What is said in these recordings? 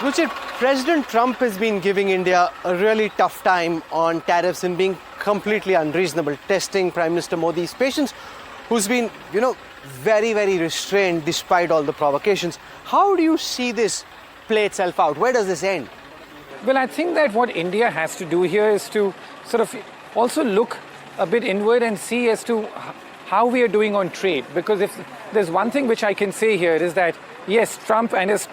Ruchir, President Trump has been giving India a really tough time on tariffs and being completely unreasonable, testing Prime Minister Modi's patience, who's been, very, very restrained despite all the provocations. How do you see this play itself out? Where does this end? Well, I think that what India has to do here is to sort of also look a bit inward and see as to how we are doing on trade. Because if there's one thing which I can say here is that, yes, Trump and his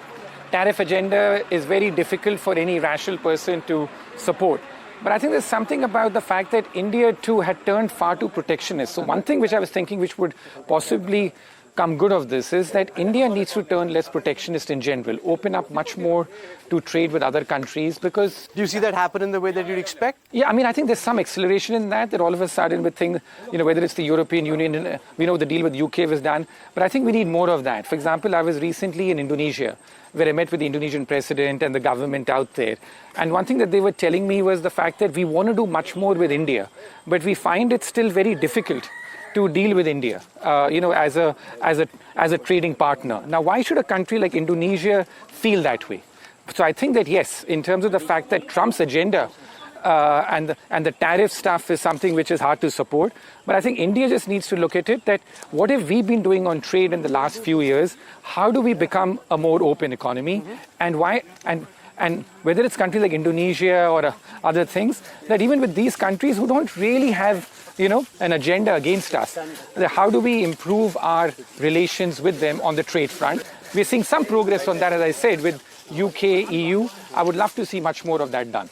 tariff agenda is very difficult for any rational person to support. But I think there's something about the fact that India too had turned far too protectionist. So one thing which I was thinking which would possibly come good of this is that India needs to turn less protectionist in general, open up much more to trade with other countries because... Do you see that happen in the way that you'd expect? Yeah, I mean, I think there's some acceleration in that all of a sudden with things, whether it's the European Union, we know the deal with UK was done, but I think we need more of that. For example, I was recently in Indonesia, where I met with the Indonesian president and the government out there. And one thing that they were telling me was the fact that we want to do much more with India, but we find it still very difficult to deal with India, as a trading partner. Now, why should a country like Indonesia feel that way? So I think that, yes, in terms of the fact that Trump's agenda and the tariff stuff is something which is hard to support. But I think India just needs to look at it that what have we been doing on trade in the last few years? How do we become a more open economy? And why? And whether it's countries like Indonesia or other things, that even with these countries who don't really have an agenda against us, how do we improve our relations with them on the trade front? We're seeing some progress on that, as I said, with UK, EU. I would love to see much more of that done.